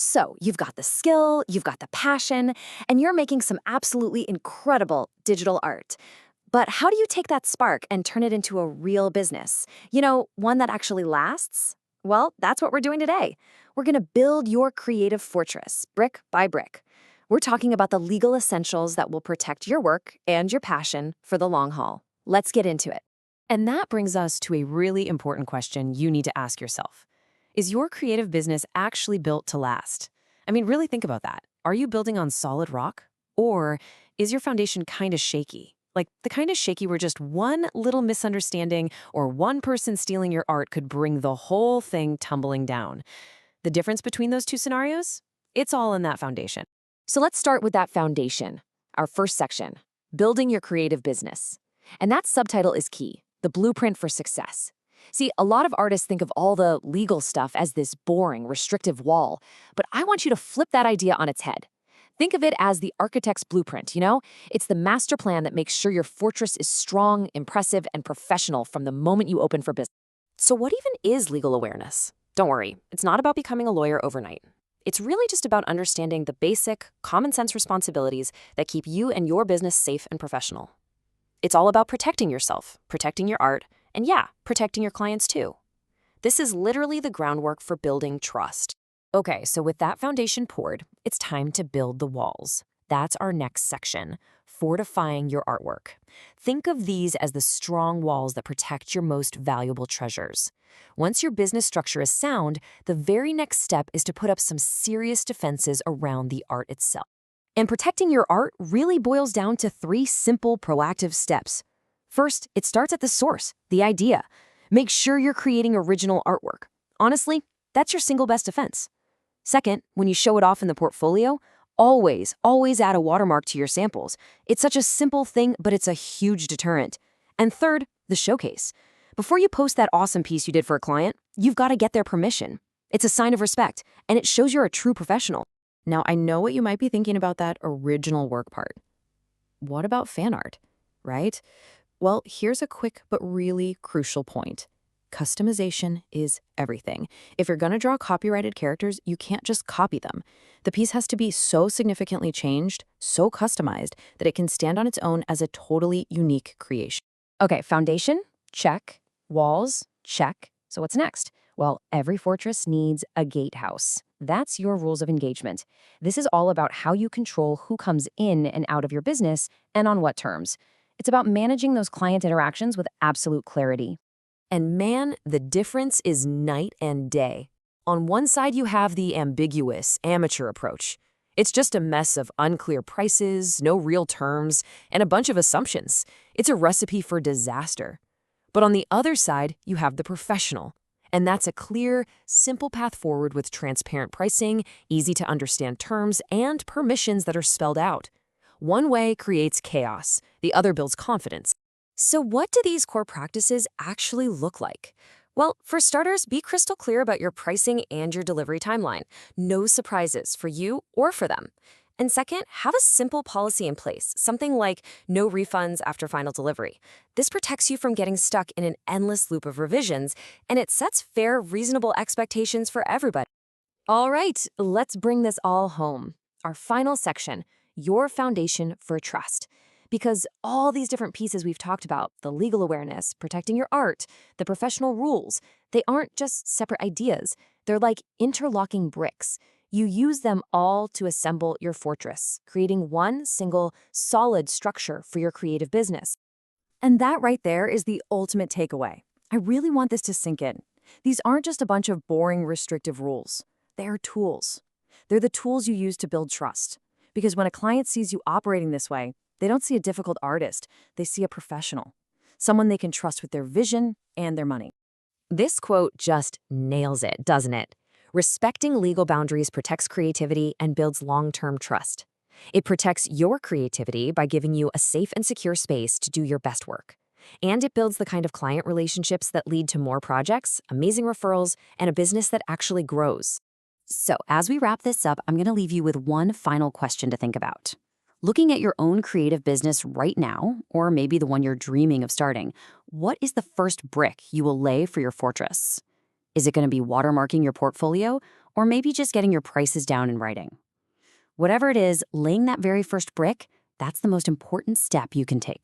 So you've got the skill, you've got the passion, and you're making some absolutely incredible digital art. But how do you take that spark and turn it into a real business? One that actually lasts? Well, that's what we're doing today. We're going to build your creative fortress, brick by brick. We're talking about the legal essentials that will protect your work and your passion for the long haul. Let's get into it. And that brings us to a really important question you need to ask yourself. Is your creative business actually built to last? I mean, really think about that. Are you building on solid rock? Or is your foundation kind of shaky? Like the kind of shaky where just one little misunderstanding or one person stealing your art could bring the whole thing tumbling down. The difference between those two scenarios? It's all in that foundation. So let's start with that foundation, our first section, building your creative business. And that subtitle is key, the blueprint for success. See, a lot of artists think of all the legal stuff as this boring, restrictive wall, but I want you to flip that idea on its head. Think of it as the architect's blueprint. It's the master plan that makes sure your fortress is strong, impressive, and professional from the moment you open for business. So what even is legal awareness? Don't worry, it's not about becoming a lawyer overnight. It's really just about understanding the basic, common sense responsibilities that keep you and your business safe and professional. It's all about protecting yourself, protecting your art, and yeah, protecting your clients too. This is literally the groundwork for building trust. Okay, so with that foundation poured, it's time to build the walls. That's our next section, fortifying your artwork. Think of these as the strong walls that protect your most valuable treasures. Once your business structure is sound, the very next step is to put up some serious defenses around the art itself. And protecting your art really boils down to 3 simple, proactive steps. First, it starts at the source, the idea. Make sure you're creating original artwork. Honestly, that's your single best defense. Second, when you show it off in the portfolio, always add a watermark to your samples. It's such a simple thing, but it's a huge deterrent. And third, the showcase. Before you post that awesome piece you did for a client, you've got to get their permission. It's a sign of respect, and it shows you're a true professional. Now, I know what you might be thinking about that original work part. What about fan art, right? Well, here's a quick but really crucial point. Customization is everything. If you're going to draw copyrighted characters, you can't just copy them. The piece has to be so significantly changed, so customized, that it can stand on its own as a totally unique creation. Okay, foundation, check. Walls, check. So what's next? Well, every fortress needs a gatehouse. That's your rules of engagement. This is all about how you control who comes in and out of your business and on what terms. It's about managing those client interactions with absolute clarity. And man, the difference is night and day. On one side, you have the ambiguous, amateur approach. It's just a mess of unclear prices, no real terms, and a bunch of assumptions. It's a recipe for disaster. But on the other side, you have the professional. And that's a clear, simple path forward with transparent pricing, easy to understand terms, and permissions that are spelled out. One way creates chaos, the other builds confidence. So what do these core practices actually look like? Well, for starters, be crystal clear about your pricing and your delivery timeline. No surprises for you or for them. And second, have a simple policy in place, something like no refunds after final delivery. This protects you from getting stuck in an endless loop of revisions, and it sets fair, reasonable expectations for everybody. All right, let's bring this all home. Our final section, your foundation for trust. Because all these different pieces we've talked about, the legal awareness, protecting your art, the professional rules, they aren't just separate ideas. They're like interlocking bricks. You use them all to assemble your fortress, creating one single, solid structure for your creative business. And that right there is the ultimate takeaway. I really want this to sink in. These aren't just a bunch of boring, restrictive rules. They are tools. They're the tools you use to build trust. Because when a client sees you operating this way, they don't see a difficult artist. They see a professional, someone they can trust with their vision and their money. This quote just nails it, doesn't it? Respecting legal boundaries protects creativity and builds long-term trust. It protects your creativity by giving you a safe and secure space to do your best work. And it builds the kind of client relationships that lead to more projects, amazing referrals, and a business that actually grows. So as we wrap this up, I'm going to leave you with one final question to think about. Looking at your own creative business right now, or maybe the one you're dreaming of starting, what is the first brick you will lay for your fortress? Is it going to be watermarking your portfolio, or maybe just getting your prices down in writing. Whatever it is, laying that very first brick, that's the most important step you can take.